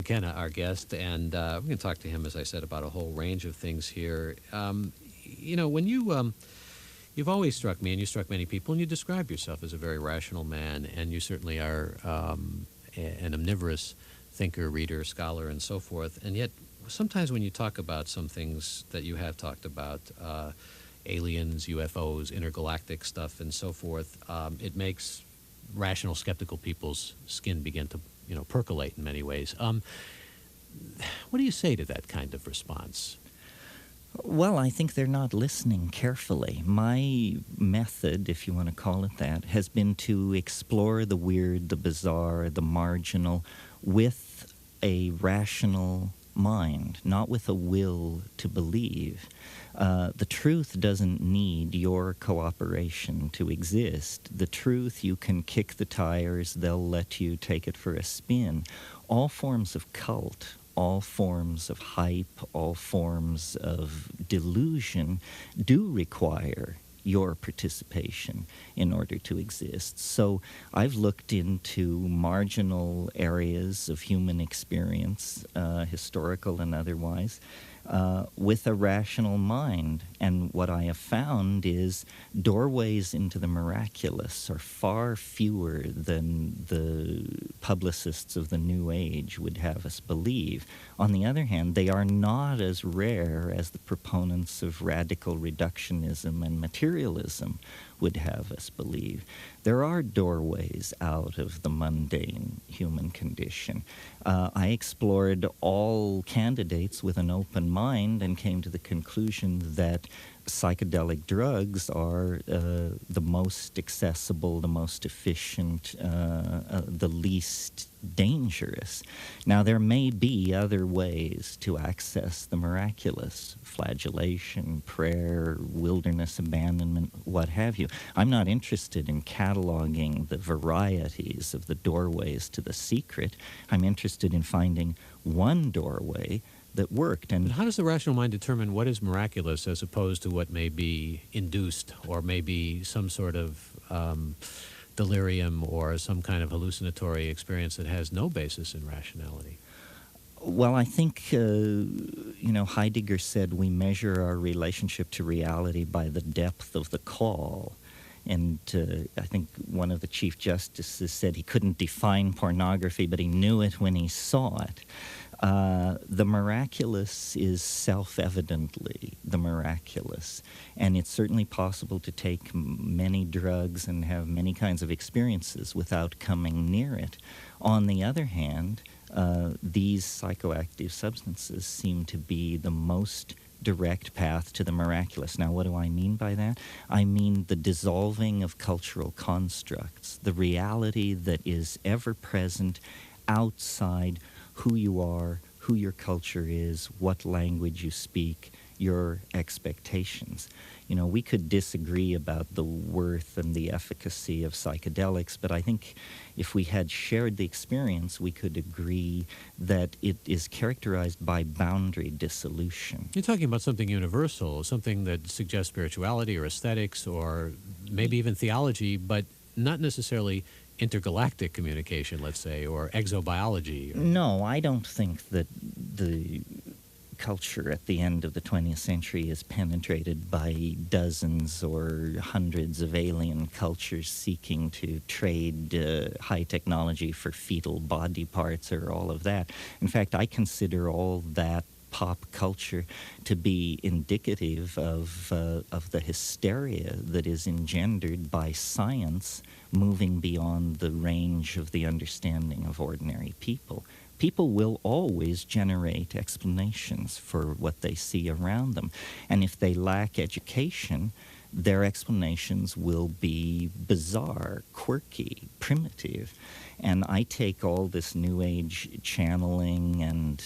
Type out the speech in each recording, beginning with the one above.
Mckenna, our guest, and we're going to talk to him, as I said, about a whole range of things here. When you've always struck me, and you struck many people, and you describe yourself as a very rational man, and you certainly are an omnivorous thinker, reader, scholar, and so forth. And yet, sometimes when you talk about some things that you have talked about, aliens, UFOs, intergalactic stuff, and so forth, it makes rational, skeptical people's skin begin to, percolate in many ways. What do you say to that kind of response? Well, I think they're not listening carefully. My method, if you want to call it that, has been to explore the weird, the bizarre, the marginal with a rational mind, not with a will to believe. The truth doesn't need your cooperation to exist. The truth, you can kick the tires, they'll let you take it for a spin. All forms of cult, all forms of hype, all forms of delusion do require your participation in order to exist. So I've looked into marginal areas of human experience, historical and otherwise, with a rational mind. And what I have found is doorways into the miraculous are far fewer than the publicists of the New Age would have us believe. On the other hand, they are not as rare as the proponents of radical reductionism and materialism would have us believe. There are doorways out of the mundane human condition. I explored all candidates with an open mind and came to the conclusion that psychedelic drugs are the most accessible, the most efficient, the least dangerous. Now, there may be other ways to access the miraculous: flagellation, prayer, wilderness abandonment, what have you. I'm not interested in cataloging the varieties of the doorways to the secret. I'm interested in finding one doorway that worked. And how does the rational mind determine what is miraculous as opposed to what may be induced, or maybe some sort of delirium or some kind of hallucinatory experience that has no basis in rationality? Well, I think, Heidegger said we measure our relationship to reality by the depth of the call. And I think one of the Chief Justices said he couldn't define pornography, but he knew it when he saw it. The miraculous is self-evidently the miraculous, and it's certainly possible to take many drugs and have many kinds of experiences without coming near it. On the other hand, these psychoactive substances seem to be the most direct path to the miraculous. Now, what do I mean by that? I mean the dissolving of cultural constructs, the reality that is ever present outside who you are, who your culture is, what language you speak, your expectations. We could disagree about the worth and the efficacy of psychedelics, but I think if we had shared the experience, we could agree that it is characterized by boundary dissolution. You're talking about something universal, something that suggests spirituality or aesthetics or maybe even theology, but not necessarily intergalactic communication, let's say, or exobiology. No, I don't think that the culture at the end of the 20th century is penetrated by dozens or hundreds of alien cultures seeking to trade high technology for fetal body parts or all of that. In fact, I consider all that pop culture to be indicative of the hysteria that is engendered by science moving beyond the range of the understanding of ordinary people. People will always generate explanations for what they see around them. And if they lack education, their explanations will be bizarre, quirky, primitive. And I take all this New Age channeling and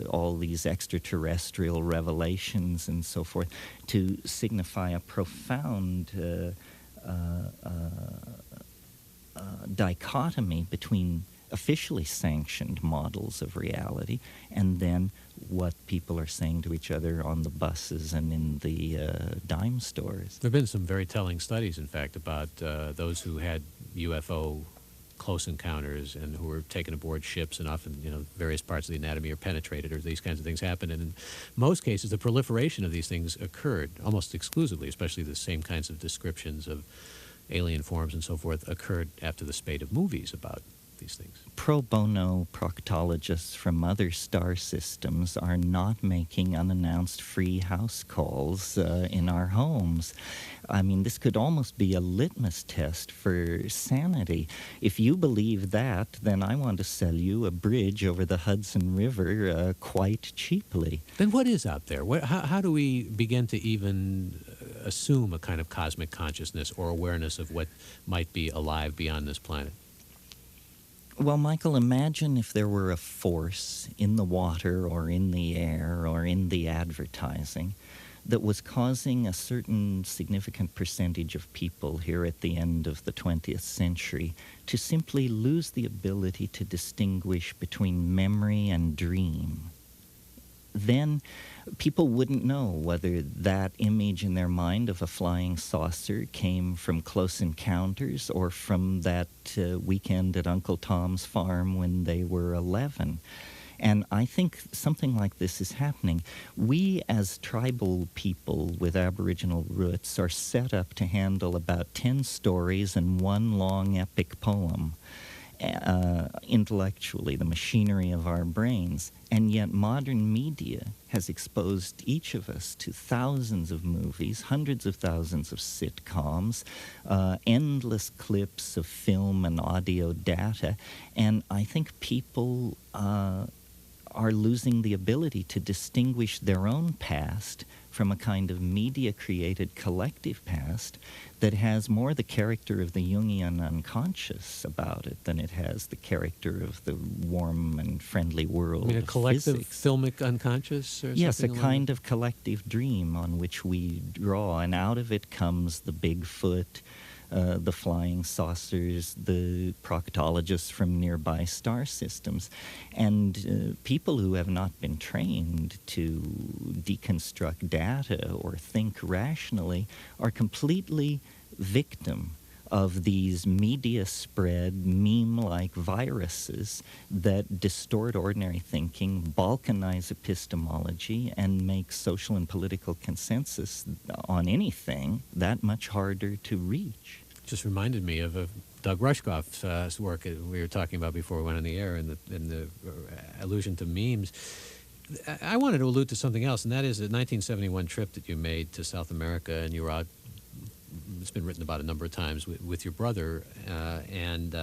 all these extraterrestrial revelations and so forth to signify a profound dichotomy between officially sanctioned models of reality and then what people are saying to each other on the buses and in the dime stores. There have been some very telling studies, in fact, about those who had UFO close encounters and who were taken aboard ships, and often, various parts of the anatomy are penetrated, or these kinds of things happen. And in most cases, the proliferation of these things occurred almost exclusively, especially the same kinds of descriptions of alien forms and so forth occurred after the spate of movies about these things. Pro bono proctologists from other star systems are not making unannounced free house calls in our homes. I mean, this could almost be a litmus test for sanity. If you believe that, then I want to sell you a bridge over the Hudson River quite cheaply. Then what is out there? How do we begin to even assume a kind of cosmic consciousness or awareness of what might be alive beyond this planet? Well, Michael, imagine if there were a force in the water or in the air or in the advertising that was causing a certain significant percentage of people here at the end of the 20th century to simply lose the ability to distinguish between memory and dream. Then people wouldn't know whether that image in their mind of a flying saucer came from close encounters or from that weekend at Uncle Tom's farm when they were 11. And I think something like this is happening. We, as tribal people with Aboriginal roots, are set up to handle about 10 stories and one long epic poem. Intellectually, the machinery of our brains. And yet modern media has exposed each of us to thousands of movies, hundreds of thousands of sitcoms, endless clips of film and audio data. And I think people are losing the ability to distinguish their own past from a kind of media-created collective past that has more the character of the Jungian unconscious about it than it has the character of the warm and friendly world I mean, a of collective physics. filmic unconscious? Or Yes, a something kind of collective dream on which we draw, and out of it comes the Bigfoot, the flying saucers, the proctologists from nearby star systems. And people who have not been trained to deconstruct data or think rationally are completely victim of these media-spread, meme-like viruses that distort ordinary thinking, balkanize epistemology, and make social and political consensus on anything that much harder to reach. Just reminded me of Doug Rushkoff's work we were talking about before we went on the air, and the allusion to memes. I wanted to allude to something else, and that is the 1971 trip that you made to South America, and you were out. It's been written about a number of times with your brother, and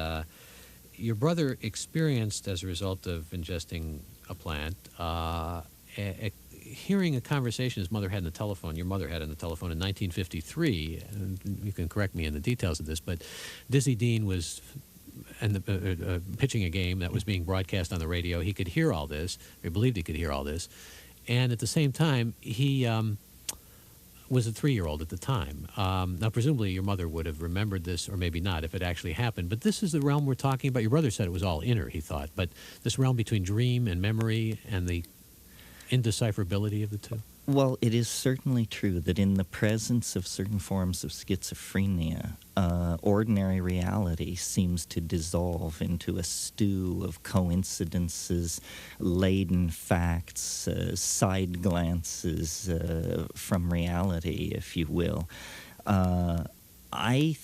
your brother experienced, as a result of ingesting a plant, hearing a conversation his mother had on the telephone, your mother had on the telephone in 1953, and you can correct me in the details of this, but Dizzy Dean was pitching a game that was being broadcast on the radio. He could hear all this, or he believed he could hear all this, and at the same time, he was a 3-year-old at the time. Now, presumably, your mother would have remembered this, or maybe not, if it actually happened. But this is the realm we're talking about. Your brother said it was all inner, he thought. But this realm between dream and memory and the indecipherability of the two? Well, it is certainly true that in the presence of certain forms of schizophrenia, ordinary reality seems to dissolve into a stew of coincidences, laden facts, side glances from reality, if you will. I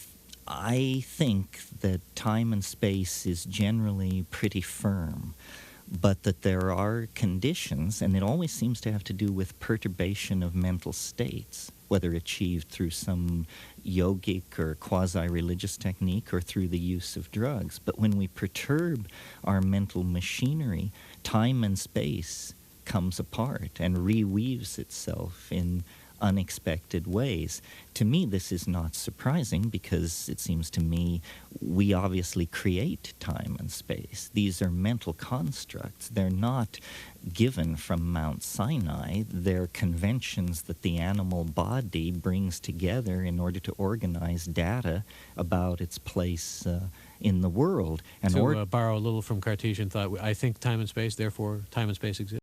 think that time and space is generally pretty firm, but that there are conditions, and it always seems to have to do with perturbation of mental states, whether achieved through some yogic or quasi-religious technique or through the use of drugs. But when we perturb our mental machinery, time and space comes apart and reweaves itself in unexpected ways. To me, this is not surprising because it seems to me we obviously create time and space. These are mental constructs. They're not given from Mount Sinai. They're conventions that the animal body brings together in order to organize data about its place in the world. And to borrow a little from Cartesian thought, I think time and space, therefore time and space exist.